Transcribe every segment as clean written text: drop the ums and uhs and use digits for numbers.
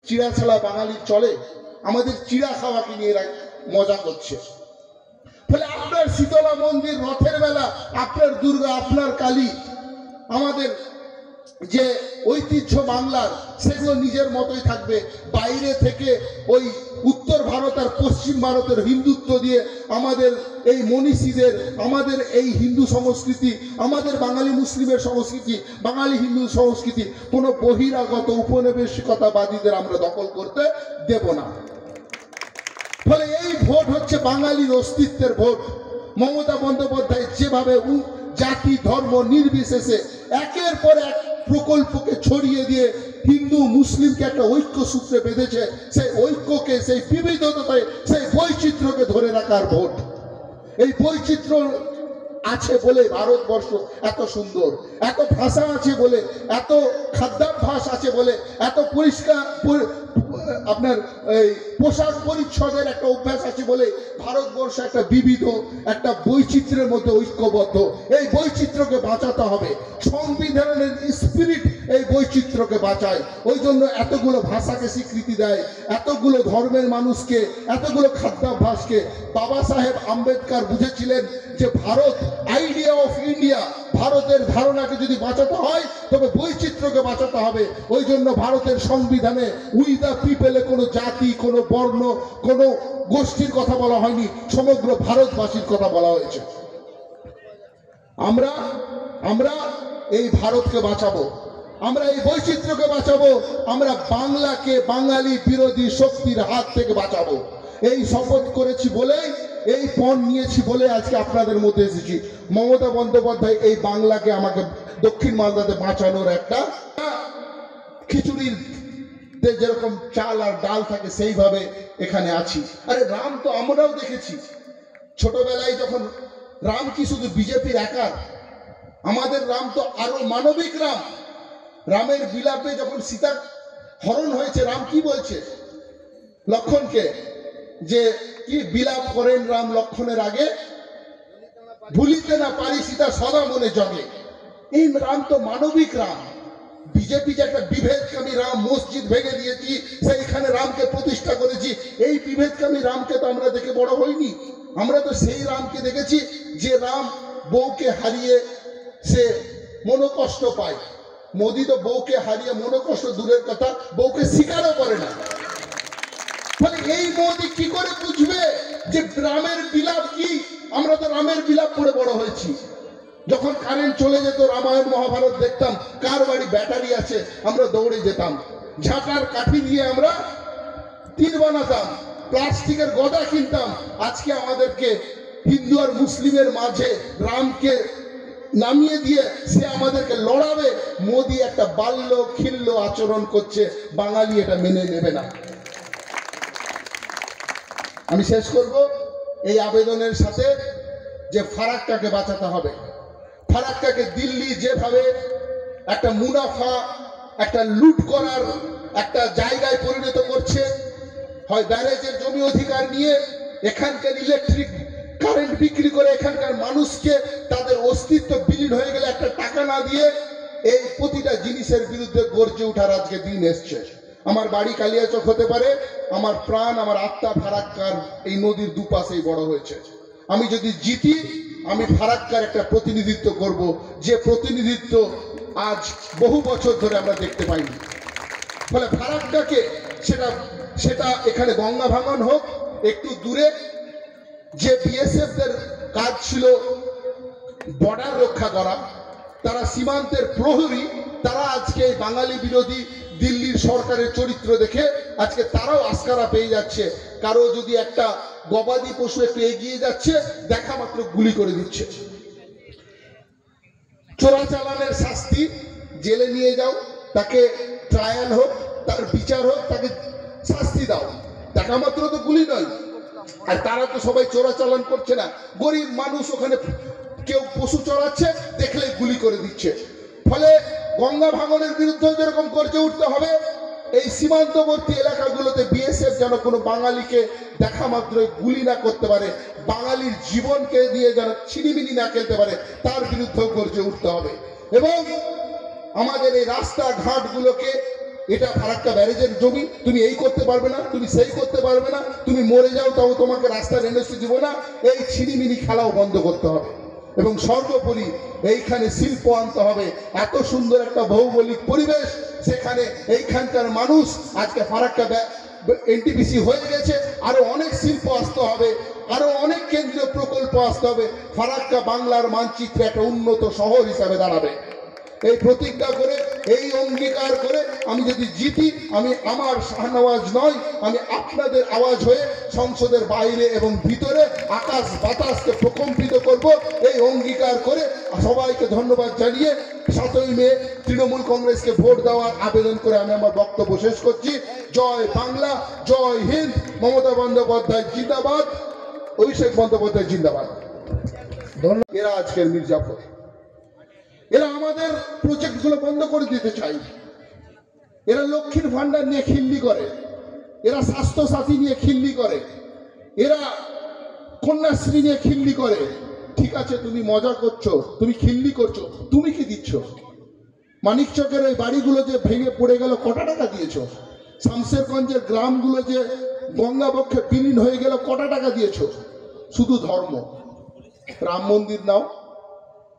চিড়া ছাড়া বাঙালির চলে? আমাদের চিড়া খাওয়াকে নিয়ে মজা করছে। ফলে আপনার শীতলা মন্দির, রথের বেলা আপনার দুর্গা, আপনার কালী, আমাদের যে ঐতিহ্য বাংলার, সেগুলো নিজের মতোই থাকবে। বাইরে থেকে ওই উত্তর ভারত আর পশ্চিম ভারতের হিন্দুত্ব দিয়ে আমাদের এই মনীষীদের, আমাদের এই হিন্দু সংস্কৃতি, আমাদের বাঙালি মুসলিমের সংস্কৃতি, বাঙালি হিন্দু সংস্কৃতি কোনো বহিরাগত উপনিবেশিকতাবাদীদের আমরা দখল করতে দেব না। ফলে এই ভোট হচ্ছে বাঙালির অস্তিত্বের ভোট। মমতা বন্দ্যোপাধ্যায় যেভাবে জাতি ধর্ম নির্বিশেষে একের পর এক প্রকল্পকে ছড়িয়ে দিয়ে হিন্দু মুসলিমকে একটা ঐক্য সূত্রে বেঁধেছে, সেই ঐক্যকে, সেই বিবিধতায়, সেই বৈচিত্র্যকে ধরে রাখার ভোট। এই বৈচিত্র্য আছে বলে ভারতবর্ষ এত সুন্দর, এত ভাষা আছে বলে, এত খাদ্যাভ্যাস আছে বলে, এত পরিষ্কার আপনার এই পোশাক পরিচ্ছদের একটা অভ্যাস আছে বলে ভারতবর্ষ একটা বিবিধ, একটা বৈচিত্র্যের মধ্যে ঐক্যবদ্ধ। এই বৈচিত্র্যকে বাঁচাতে হবে। সংবিধানের স্পিরিট এই বৈচিত্র্যকে বাঁচায়। ওই জন্য এতগুলো ভাষাকে স্বীকৃতি দেয়, এতগুলো ধর্মের মানুষকে, এতগুলো খাদ্যাভ্যাসকে। বাবা সাহেব আম্বেদকর বুঝেছিলেন যে ভারত, আইডিয়া অফ ইন্ডিয়া, ভারতের ধারণাকে যদি বাঁচাতে হয় তবে বৈচিত্র্যকে বাঁচাতে হবে। ওই জন্য ভারতের সংবিধানে উই দ্য পিপলে কোনো জাতি, কোনো বর্ণ, কোনো গোষ্ঠীর কথা বলা হয়নি, সমগ্র ভারতবাসীর কথা বলা হয়েছে। আমরা এই ভারতকে বাঁচাবো, আমরা এই বৈচিত্র্যকে বাঁচাবো, আমরা বাংলাকে বাঙালি বিরোধী শক্তির হাত থেকে বাঁচাবো। এই শপথ করেছি বলে, এই পণ নিয়েছি বলে আজকে আপনাদের মধ্যে এসেছি। মমতা বন্দ্যোপাধ্যায় এই বাংলাকে, আমাকে দক্ষিণ মালদাতে বাঁচানোর একটা খিচুড়ির যেরকম চাল আর ডাল থাকে সেইভাবে এখানে আছি। আরে রাম তো আমরাও দেখেছি ছোটবেলায়, যখন রাম কি শুধু বিজেপির একা? আমাদের রাম তো আরো মানবিক রাম। রামের বিলাপে যখন সীতা হরণ হয়েছে, রাম কি বলছে লক্ষণকে, যে কি বিলাপ করেন রাম লক্ষণের আগে, ভুলিতে না পারি সীতা সদা মনে জগে। এই রাম তো মানবিক রাম। বিজেপি যে একটা বিভেদকামী রাম, মসজিদ ভেঙে দিয়েছি, সেইখানে রামকে প্রতিষ্ঠা করেছি, এই বিভেদকামী রামকে তো আমরা দেখে বড় হইনি। আমরা তো সেই রামকে দেখেছি যে রাম বউকে হারিয়ে সে মনোকষ্ট পায়। মোদি তো বউকে হারিয়ে মনোকষ্ট দূরের কথা, বউকে স্বীকারও করে না। মানে এই মোদি কি করে বুঝবে যে রামের বিলাপ কি? আমরা তো রামের বিলাপ পড়ে বড় হয়েছি। যখন কারেন্ট চলে যেত, রামায়ণ মহাভারত দেখতাম, কার বাড়ি ব্যাটারি আছে আমরা দৌড়ে যেতাম, ঝাঁটার কাঠি দিয়ে আমরা তীর বানাতাম, প্লাস্টিকের গদা কিনতাম। আজকে আমাদেরকে হিন্দু আর মুসলিমের মাঝে রামকে নামিয়ে দিয়ে সে আমাদেরকে লড়াবে। মোদি একটা বাল্য খিল্য আচরণ করছে, বাঙালি এটা মেনে নেবে না। আমি শেষ করব এই আবেদনের সাথে যে ফারাক্কাকে বাঁচাতে হবে। ফারাক্কাকে দিল্লি যেভাবে একটা মুনাফা, একটা লুট করার একটা জায়গায় পরিণত করছে, হয় ব্যারেজের জমি অধিকার নিয়ে এখানকার ইলেকট্রিক কারেন্ট বিক্রি করে এখানকার মানুষকে তাদের অস্তিত্ব বিলীন হয়ে গেলে একটা টাকা না দিয়ে, এই প্রতিটা জিনিসের বিরুদ্ধে গর্জে ওঠার আজকে দিন এসছে। আমার বাড়ি কালিয়াচক হতে পারে, আমার প্রাণ, আমার আত্মা ফারাক্কার এই নদীর দুপাশেই বড় হয়েছে। আমি যদি জিতি, আমি ফারাক্কার একটা প্রতিনিধিত্ব করব, যে প্রতিনিধিত্ব আজ বহু বছর ধরে আমরা দেখতে পাইনি। ফলে ফারাক্কাকে, সেটা এখানে গঙ্গা ভাঙন হোক, একটু দূরে যে বিএসএফদের কাজ ছিল বর্ডার রক্ষা করা, তারা সীমান্তের প্রহরী, তারা আজকে বাঙালি বিরোধী দিল্লির সরকারের চরিত্র দেখে আজকে তারাও আস্কারা পেয়ে যাচ্ছে। কারো যদি একটা গবাদি পশু একটু এগিয়ে যাচ্ছে, দেখা মাত্র গুলি করে দিচ্ছে। চোরাচালানের শাস্তি, জেলে নিয়ে যাও, তাকে ট্রায়াল হোক, তার বিচার হোক, তাকে শাস্তি দাও, দেখা মাত্র তো গুলি নয়। আর তারা তো সবাই চোরাচালান করছে না, গরিব মানুষ ওখানে কেউ পশু চড়াচ্ছে, দেখলে গুলি করে দিচ্ছে। ফলে গঙ্গা ভাঙনের বিরুদ্ধে যেরকম গর্জে উঠতে হবে, এই সীমান্তবর্তী এলাকাগুলোতে বিএসএফ যেন কোনো বাঙালিকে দেখা মাত্রই গুলি না করতে পারে, বাঙালির জীবনকে দিয়ে যেন ছিনিমিনি না খেলতে পারে, তার বিরুদ্ধেও গর্জে উঠতে হবে। এবং আমাদের এই রাস্তাঘাটগুলোকে এটা ফারাক্কা ব্যারেজের জমি, তুমি এই করতে পারবে না, তুমি সেই করতে পারবে না, তুমি মরে যাও তাও তোমাকে রাস্তার এনওসি দিব না, এই ছিনিমিনি খেলাও বন্ধ করতে হবে। এবং সর্বোপরি এইখানে শিল্প আনতে হবে। এত সুন্দর একটা ভৌগোলিক পরিবেশ, সেখানে এইখানকার মানুষ আজকে ফারাক্কা এনটিপিসি হয়ে গেছে, আরো অনেক শিল্প আসতে হবে, আরো অনেক কেন্দ্রীয় প্রকল্প আসতে হবে। ফারাক্কা বাংলার মানচিত্রে একটা উন্নত শহর হিসাবে দাঁড়াবে। এই প্রতিজ্ঞা করে, এই অঙ্গীকার করে আমি যদি জিতি, আমি আমার শাহনওয়াজ নয়, আমি আপনাদের আওয়াজ হয়ে সংসদের বাইরে এবং ভিতরে আকাশ বাতাসকে প্রকম্পিত করব। এই অঙ্গীকার করে সবাইকে ধন্যবাদ জানিয়ে 7ই মে তৃণমূল কংগ্রেসকে ভোট দেওয়ার আবেদন করে আমি আমার বক্তব্য শেষ করছি। জয় বাংলা, জয় হিন্দ। মমতা বন্দ্যোপাধ্যায় জিন্দাবাদ, অভিষেক বন্দ্যোপাধ্যায় জিন্দাবাদ। এরা আজকের মির্জাপুর, এরা আমাদের প্রজেক্টগুলো বন্ধ করে দিতে চাই। এরা লক্ষ্মীর ভান্ডার নিয়ে খিল্লি করে, এরা স্বাস্থ্য সাথী নিয়ে খিল্লি করে, এরা কন্যাশ্রী নিয়ে খিল্লি করে। ঠিক আছে, তুমি মজা করছো, তুমি খিল্লি করছো, তুমি কি দিচ্ছ? মানিকচকের ওই বাড়িগুলো যে ভেঙে পড়ে গেল, কটা টাকা দিয়েছো? শামশেরগঞ্জের গ্রামগুলো যে গঙ্গাবক্ষে বিলীন হয়ে গেল, কটা টাকা দিয়েছো? শুধু ধর্ম। রাম মন্দির নাও,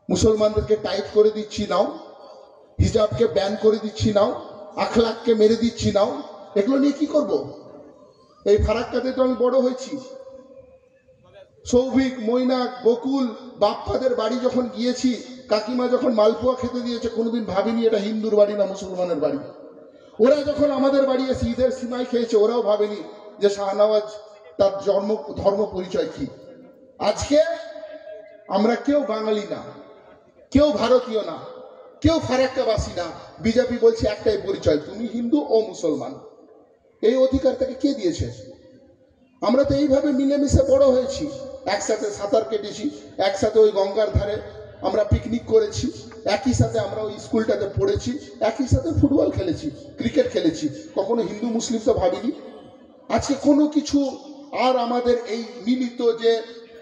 মুসলমানদেরকে টাইট করে দিচ্ছি নাও, হিজাবকে ব্যান করে দিচ্ছি নাও, আখলাককে মেরে দিচ্ছি নাও, এগুলো নিয়ে কি করব? এই ফারাক্কাতে তো আমি বড় হয়েছি। সৌভিক, মৈনাক, বকুল, বাপ্পাদের বাড়ি যখন গিয়েছি, কাকিমা যখন মালপোয়া খেতে দিয়েছে, কোনোদিন ভাবিনি এটা হিন্দুর বাড়ি না মুসলমানের বাড়ি। ওরা যখন আমাদের বাড়ি এসে ঈদের সিমাই খেয়েছে, ওরাও ভাবেনি যে শাহনওয়াজ তার ধর্ম পরিচয় কি। আজকে আমরা কেউ বাঙালি না, কেউ ভারতীয় না, কেউ ফারাক্কাবাসী না। বিজেপি বলছে একটাই পরিচয়, তুমি হিন্দু ও মুসলমান। এই অধিকার তাকে কে দিয়েছে? আমরা তো এইভাবে মিলেমিশে বড় হয়েছি, একসাথে সাঁতার কেটেছি, একসাথে ওই গঙ্গার ধারে আমরা পিকনিক করেছি, একই সাথে আমরা ওই স্কুলটাতে পড়েছি, একই সাথে ফুটবল খেলেছি, ক্রিকেট খেলেছি। কখনো হিন্দু মুসলিম তো ভাবিনি। আজকে কোনো কিছু আর আমাদের এই মিলিত যে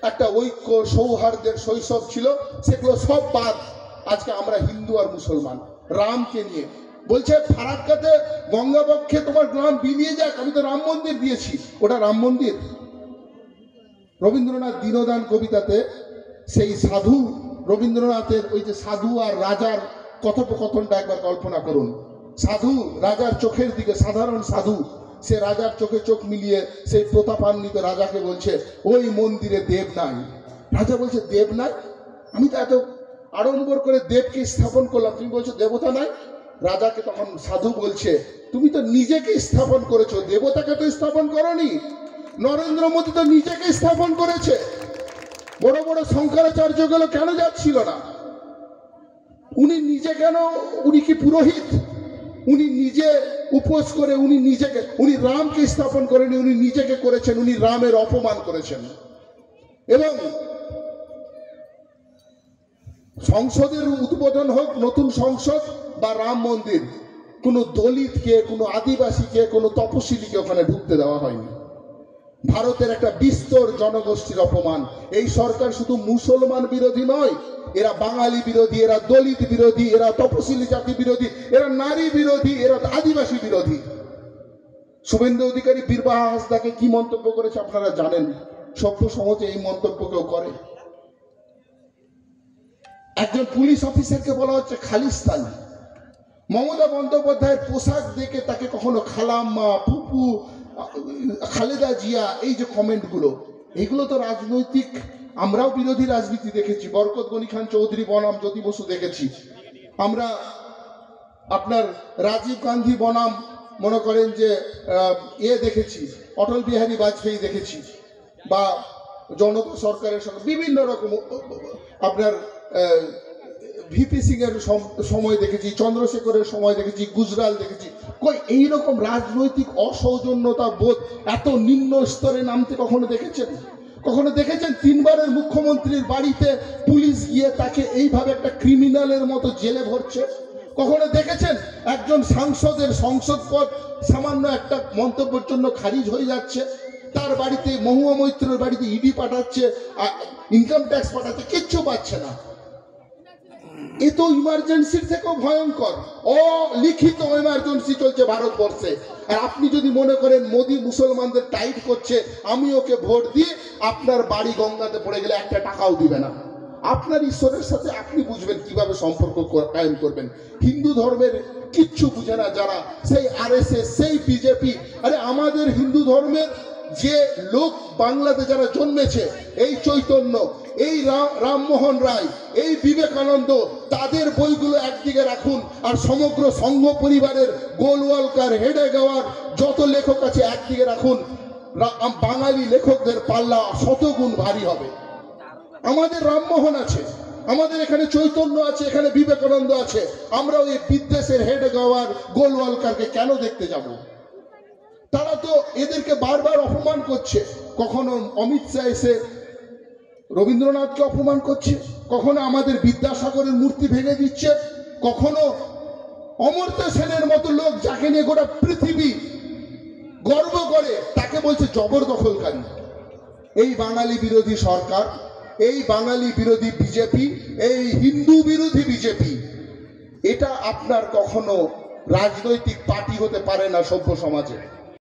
একটা ঐক্য সৌহার্দ্যের শৈশব ছিল, সেগুলো সব বাদ। আজকে আমরা হিন্দু আর মুসলমান রামকে নিয়ে বলছে ফারাক্কাতে গঙ্গাবক্ষে তোমার গ্রাম বিলিয়ে যাক, আমি তো রাম মন্দির দিয়েছি। ওটা রাম মন্দির? রবীন্দ্রনাথ দীনদান কবিতাতে সেই সাধু রবীন্দ্রনাথের ওই যে সাধু আর রাজার কথোপকথনটা একবার কল্পনা করুন। সাধু রাজার চোখের দিকে, সাধারণ সাধু, সে রাজার চোখে চোখ মিলিয়ে সেই প্রতাপান্বিত রাজাকে বলছে ওই মন্দিরে দেব নাই। রাজা বলছে দেব নাই? আমি তো এত আড়ম্বর করে দেবকে স্থাপন করলাম, তুমি বলছো দেবতা নাই? রাজাকে তখন সাধু বলছে তুমি তো নিজেকে স্থাপন করেছো, দেবতাকে তো স্থাপন করনি। নরেন্দ্র মোদী তো নিজেকে স্থাপন করেছে। বড় বড় শঙ্করাচার্যগুলো কেন যাচ্ছিল না? উনি নিজে কেন? উনি কি পুরোহিত? উনি নিজে উপোস করে, উনি রামকে স্থাপন করেনি, উনি নিজেকে করেছেন। উনি রামের অপমান করেছেন। এবং সংসদের উদ্বোধন হোক, নতুন সংসদ বা রাম মন্দির, কোনো দলিতকে, কোনো আদিবাসীকে, কোনো তপশিলীকে ওখানে ঢুকতে দেওয়া হয়নি। ভারতের একটা বিস্তর জনগোষ্ঠীর অপমান। এই সরকার শুধু মুসলমান বিরোধী নয়, এরা বাঙালি বিরোধী, এরা দলিত বিরোধী, এরা তপশিলি জাতি বিরোধী, এরা নারী বিরোধী, এরা আদিবাসী বিরোধী। শুভেন্দু অধিকারী বীরবাহা হাসদাকে কি মন্তব্য করেছে আপনারা জানেন। সভ্য সমাজে এই মন্তব্য কেউ করে? একজন পুলিশ অফিসারকে বলা হচ্ছে খালিস্তানি। মমতা বন্দ্যোপাধ্যায়ের পোশাক দেখে তাকে কখনো খালাম্মা, ফুপু, খালেদা জিয়া, এই যে কমেন্টগুলো, এইগুলো তো রাজনৈতিক। আমরাও বিরোধী রাজনীতি দেখেছি, বরকত গনি খান চৌধুরী বনাম জ্যোতি বসু দেখেছি, আমরা আপনার রাজীব গান্ধী বনাম মনে করেন যে দেখেছি, অটল বিহারী বাজপেয়ী দেখেছি, বা জনতা সরকারের সঙ্গে বিভিন্ন রকম আপনার ভিপি সিং এর সময় দেখেছি, চন্দ্রশেখরের সময় দেখেছি, গুজরাল দেখেছি। কই এইরকম রাজনৈতিক অসৌজন্যতা বোধ এত নিম্ন স্তরে নামতে কখনো দেখেছেন? কখনো দেখেছেন 3 বারের মুখ্যমন্ত্রীর বাড়িতে পুলিশ গিয়ে তাকে এইভাবে একটা ক্রিমিনালের মতো জেলে ভরছে? কখনো দেখেছেন একজন সাংসদের সংসদ পদ সামান্য একটা মন্তব্যের জন্য খারিজ হয়ে যাচ্ছে? তার বাড়িতে, মহুয়া মৈত্রের বাড়িতে ইডি পাঠাচ্ছে, ইনকাম ট্যাক্স পাঠাচ্ছে, কিচ্ছু পাচ্ছে না। এ তো ইমার্জেন্সির থেকেও ভয়ঙ্কর, অলিখিত ইমার্জেন্সি চলছে ভারতবর্ষে। আর আপনি যদি মনে করেন মোদি মুসলমানদের টাইট করছে, আমি ওকে ভোট দিয়ে আপনার বাড়ি গঙ্গাতে পড়ে গেলে একটা টাকাও দিবে না। আপনার ঈশ্বরের সাথে আপনি বুঝবেন কিভাবে সম্পর্ক কায়েম করবেন। হিন্দু ধর্মের কিচ্ছু বুঝে না যারা, সেই আরএসএস, সেই বিজেপি। আরে আমাদের হিন্দু ধর্মের যে লোক বাংলাতে যারা জন্মেছে, এই চৈতন্য, এই রামমোহন রায়, এই বিবেকানন্দ, তাদের বইগুলো একদিকে রাখুন, আর সমগ্র সংঘ পরিবারের গোলওয়ালকার, হেডেগাওয়ার যত লেখক আছে একদিকে রাখুন। বাঙালি লেখকদের পাল্লা শতগুণ ভারী হবে। আমাদের রামমোহন আছে, আমাদের এখানে চৈতন্য আছে, এখানে বিবেকানন্দ আছে। আমরা ওই বিদ্বেষের হেডেগাওয়ার, গোলওয়ালকারকে কেন দেখতে যাব? তারা তো এদেরকে বারবার অপমান করছে। কখনো অমিত শাহ এসে রবীন্দ্রনাথকে অপমান করছে, কখনো আমাদের বিদ্যাসাগরের মূর্তি ভেঙে দিচ্ছে, কখনো অমর্ত্য সেনের মতো লোক, যাকে নিয়ে গোটা পৃথিবী গর্ব করে, তাকে বলছে জবরদখলকারী। এই বাঙালি বিরোধী সরকার, এই বাঙালি বিরোধী বিজেপি, এই হিন্দু বিরোধী বিজেপি, এটা আপনার কখনো রাজনৈতিক পার্টি হতে পারে না সভ্য সমাজে।